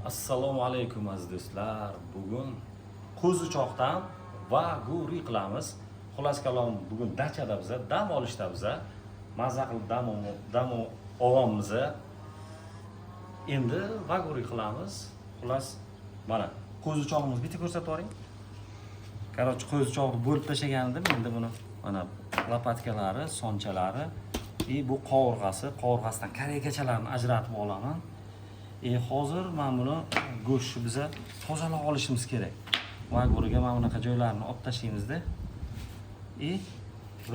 Assalomu alaykum aziz do'stlar. Bugun qo'zichoqdan vaguri qilamiz. Xullas kalom, bugun dachada biza dam olishda biza mazza qilib dam olyapmiz. Endi vaguri qilamiz. Xullas mana qo'zichoqimizni bitta ko'rsatib yuboring. Qarochi qo'zichoqni bo'lib tashlagan edim. Endi buni mana lopatkalari, sonchalari bu qovurg'asidan kareykachalarini ajratib olaman. Hozir men buni go'shtni biza tozalab olishimiz kerak. Vaguriga mana bunaqa joylarini olib tashlaymizda.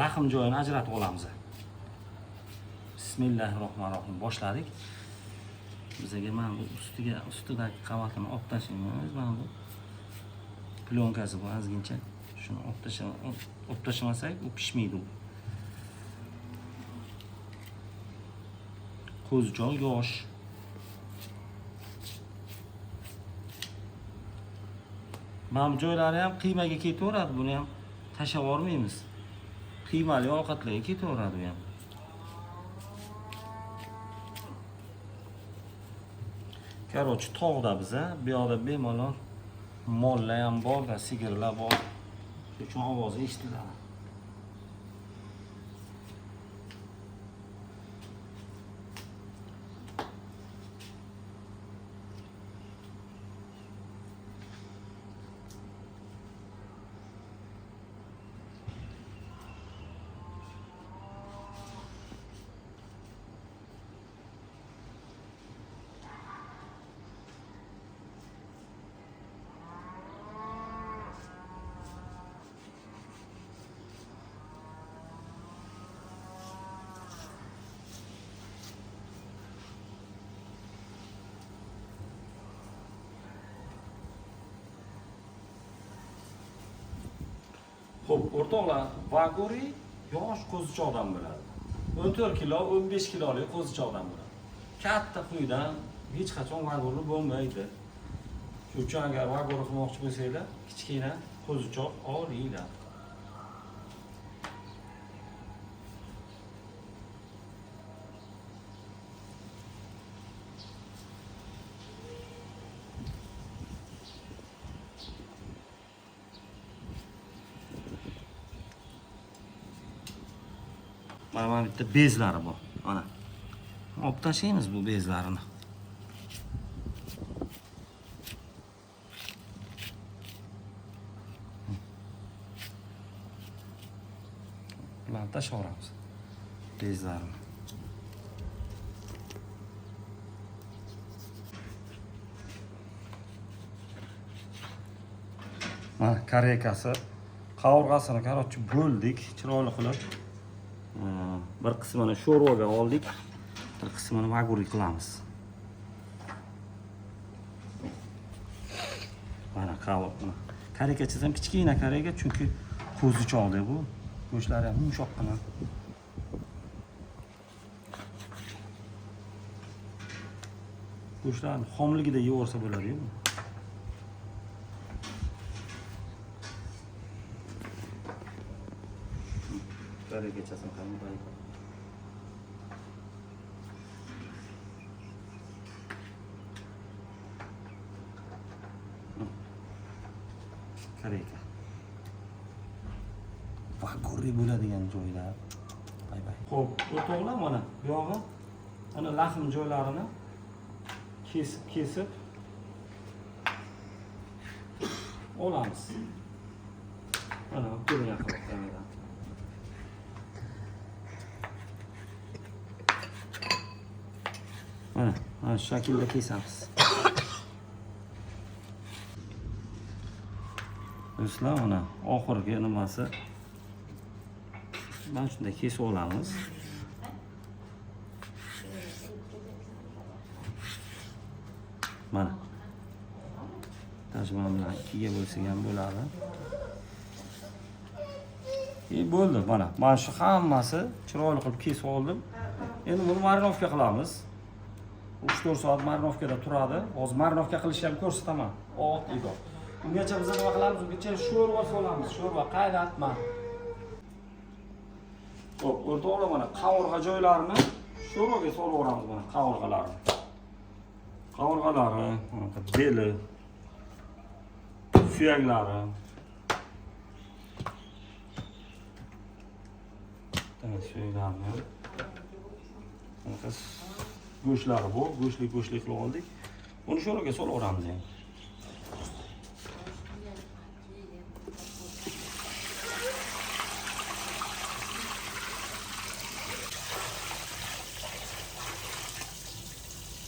Lahm joyini ajratib olamiz. Bismillahirrohmanirrohim boshladik. Bizaga mana bu ustidagi qavatini olib tashlaymiz. Mana bu plonkasi bu ozgincha. Shuni olib tashlamasak, u pishmaydi. Qo'zichoq yosh. Mana bu joylari ham qiymaga ketaveradi, buni ham tashlab olmaymiz. Qiymali ovqatlarga ketaveradi bu ham. Qarochi tog'da biza bu yoqda bemalol mollar ham bor-da, sigirlar bor. Shuning uchun ovozi eshitiladi. Xo'p, o'rtoqlar, vaguri yosh qo'zichoqdan bo'ladi. 14 kilo, 15 kilolik qo'zichoqdan bo'ladi. Katta quydan hech qachon vaguri bo'lmaydi. Shuning uchun agar vaguri qilmoqchi bo'lsanglar, kichkina qo'zichoq olinglar. Mana bitta bezlari bor. Mana. Olib tashlaymiz bu bezlarini. Bularni tashlaveramiz. Bezlarini. Mana kareykasi, qovurg'asini qarochi bo'ldik, chiroyli qilib. Bir qismini sho'rvaga oldik, bir qismini vaguri qilamiz. Mana qavurma. Kareykachasi ham kichkina kareyka, chunki qo'zichoqda bu. Go'shtlari ham yumshoqqina. Go'shtlarni xomligida yevorsa bo'ladi-ku. Kareykachasini qanday kareyka vaguri bo'ladigan joylar. Bay. Xo'p, o'rtoqlar, mana bu yog'i ana lahm joylarini kesib olamiz. Mana ko'ringan qilib mana shu shaklda kesamiz. Do'stlar, mana oxirgi nimasi. Mana shunday kesib olamiz. Mana. Tajman bilan ikkiga bo'lsak ham bo'ladi. Bo'ldi, mana. Mana shu hammasi chiroyli qilib kesib oldim. Endi buni marinovka qilamiz. 3-4 soat marinovkada turadi. Hozir marinovka qilishni ham ko'rsataman. Oddiy. Ungacha biz nima qilamiz? Ungacha sho'rva solamiz. Sho'rva qaynatma. Xo'p, o'rtoqlar, mana qavurg'a joylarini sho'rvaga solaveramiz, mana qavurg'alarni. Qovurg'alari, beli, suyaklari. Suyaklarni. Go'shtlari bu, go'shtli qilib oldik. Buni sho'rvaga solaveramiz endi.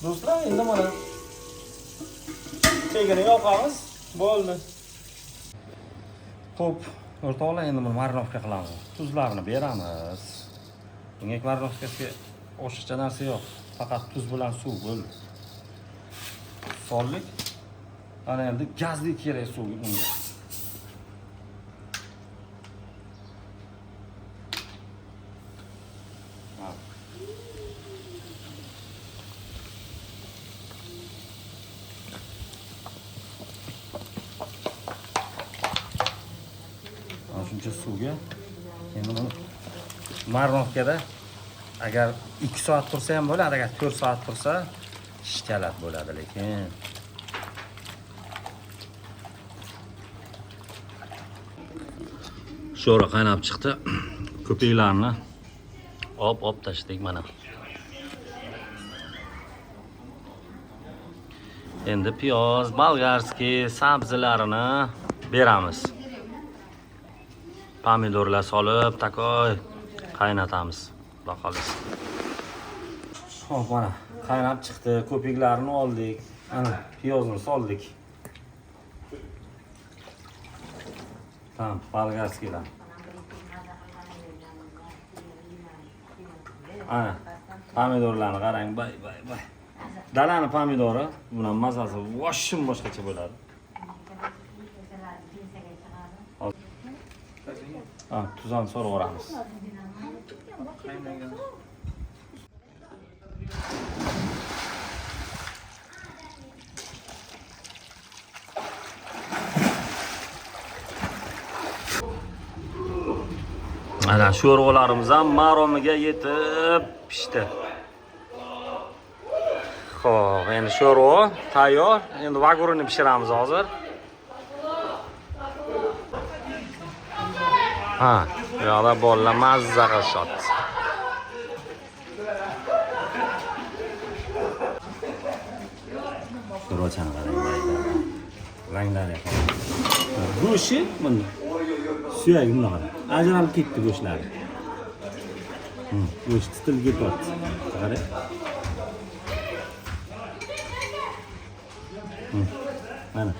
Do'stlar, endi mana chegini yoqamiz, bo'ldi. Xo'p, o'rtoqlar, endi buni marinovka qilamiz. Tuzlarini beramiz. Bunga marinovkasiga o'shacha narsa yo'q. Faqat tuz bilan suv bo'ldi. Soldik. Ana endi gazli kerak suv unga. Shuncha suvga endi buni marinovkada agar 2 soat tursa ham bo'ladi, agar 4 soat tursa shikalat bo'ladi, lekin sho'ra qaynab chiqdi. Ko'piklarni op tashladik mana. Endi piyoz, bolgarskiy sabzilarini beramiz. Pomidorlar solib, takoy qaynatamiz. Xudo xolisa. Xo'p, mana qaynab chiqdi. Ko'piklarni oldik. Mana piyozni soldik. Tamam, bolgarskiylar. Ana, pomidorlarni qarang, bay. Dalani pomidori, bundan mazasi voshim boshqacha bo'ladi. Tuzdan so'raveramiz. Ana sho'rvalarimiz ham maromiga yetib pishdi. Xo'p, endi sho'rva tayyor. Endi vagurini pishiramiz hozir. Bu yoqda bolalar mazza qilishyapti. Sho'rvachani qarang. Ranglari ham. Go'shti bunda. Suyak bunday qarang. Ajralib ketdi go'shtlari. Go'sht titilib ketyapti. Qarang. Mana.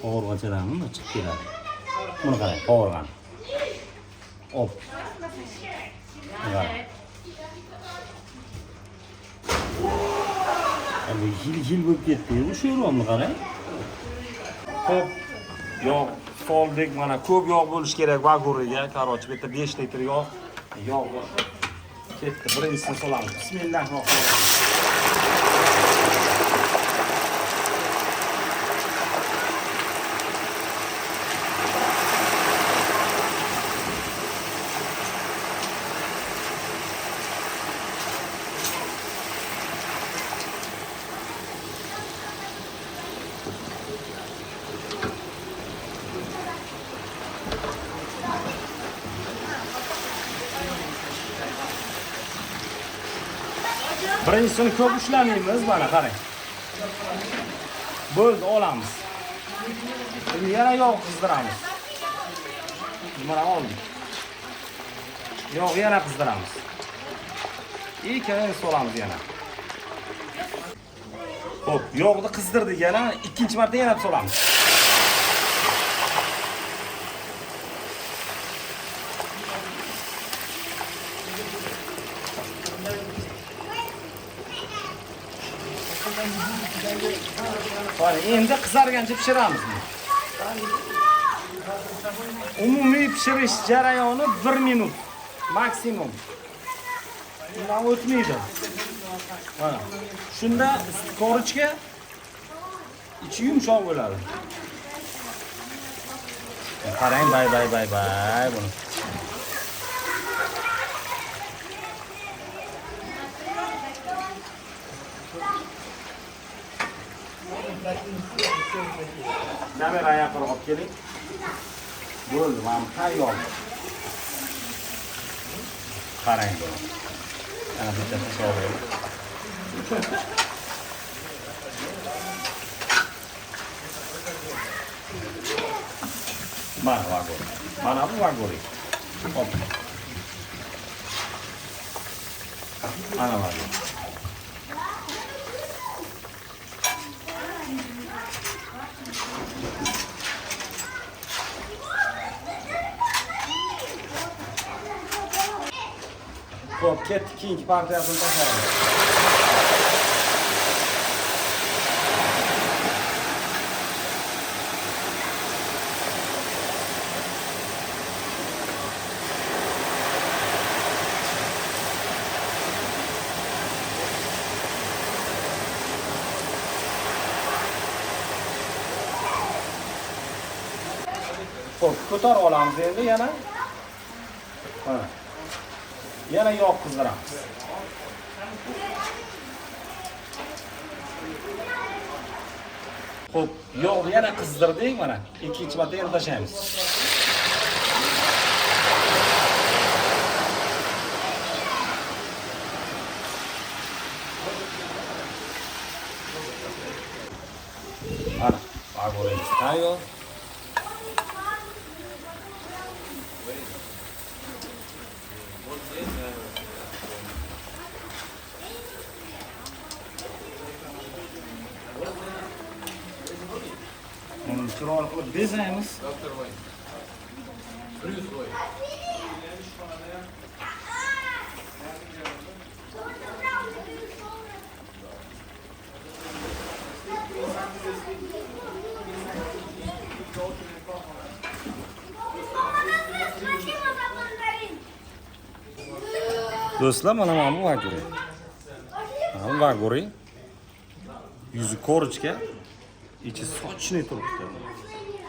Qovurg'achalarni chiqib keladi. Buni qarang, qovurgan. Op. Qarang. Endi yil bo'lib ketdi. Bu sho'rvamni qarang. Xo'p, yog' soldik, mana ko'p yog' bo'lish kerak vaguriga. Qarochi, bu yerda 5 litr yog' bor. Ketdi. Birinchisini solamiz. Bismillahirrohmanirrohim. Birinchisini ko'p ushlamaymiz, mana qarang. Bo'ldi, olamiz. Endi yana yog' qizdiramiz. Mana oldik. Yog' yana qizdiramiz. Keyin solamiz yana. Xo'p, yog'ni qizdirdik yana, ikkinchi marta yana solamiz. Endi qizargancha pishiramiz. Umumiy pishirish jarayoni 1 minut maksimum. Bundan o'tmaydi. Mana shunda korechka ichi yumshoq bo'ladi. Qarang, bay buni. Kamera yaqinroq olib keling. Bo'ldi, mana tayyor. Qarang. Ana bitta tasavvur. Mana vagon. Mana bu vagon. Hop. Ana vagon. Hop, ketdik keyingi partiyasini tashlaymiz. Hop, ko'tarib olamiz endi yana. Mana. Yana yog' qizdiramiz. Hop, yog'ni yana qizdirdik mana. Ikkinchi marta yana tashlaymiz. Mana, vagonimiz tayyor. Uni chiroyli qilib bezaymiz. Do'stlar, mana bu vaguri. Mana bu vaguri. Yuzi korочка, ichi sochni turibdi.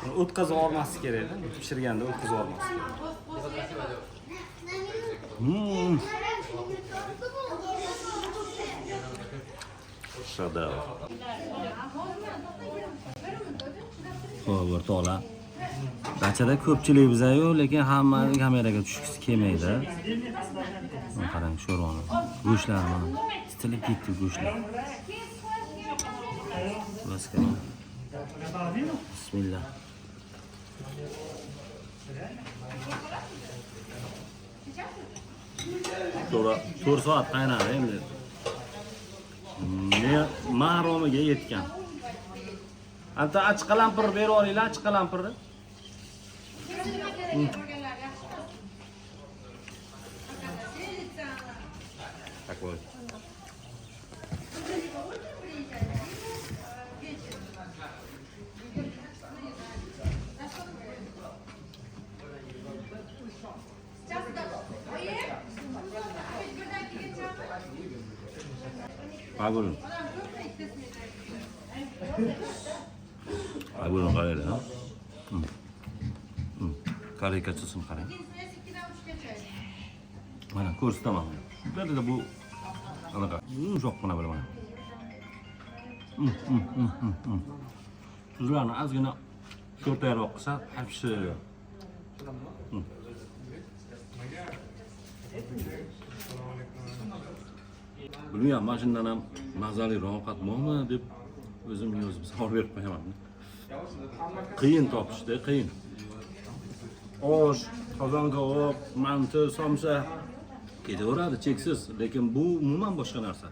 Buni o'tkazib olmaslik kerak-da. Pishirganda o'tkazib olmaslik kerak. Shadar. Xo'p, o'rtoqlar. Dachada ko'pchilik bizayu, lekin hamma kameraga tushgisi kelmaydi. Qarang, sho'rvani. Go'shtlar mana. Sitilib ketdi go'shtlar. Bismillah. To'g'ri, 4 soat qaynadi endi. Mahromiga yetgan. Anta achiq qalampir berib olinglar, achiq qalampirni. Такой. Agulun. Agulun qaraydi, ha? Karikatchasini qarang. Mana ko'rsataman. Burada bu anaqa yumshoqqina bilaman. Tuzlarni ozgina sho'rtayroq qilsa, pishadi. Bilmayman, mana shundan ham mazaliroq ovqat bormi deb o'zimga o'zim savol berib qo'yaman. Qiyin topishda, qiyin. Osh, qozonga olib, manti, somsa ketaveradi cheksiz, lekin bu umuman boshqa narsa.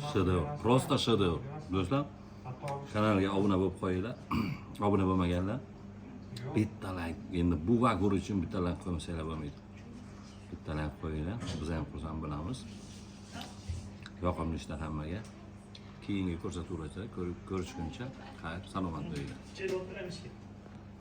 Shedevr, prosta shedevr. Do'stlar, kanalga obuna bo'lib qo'yinglar. Obuna bo'lmaganlar bitta like, endi bu vagur uchun bitta like qo'ymasanglar bo'lmaydi. Bitta like qo'yinglar, biz ham xursand bo'lamiz. Yoqimli ishlar hammaga. Keyingi ko'rsatuvlarda ko'rishguncha, xayr, salomat bo'linglar.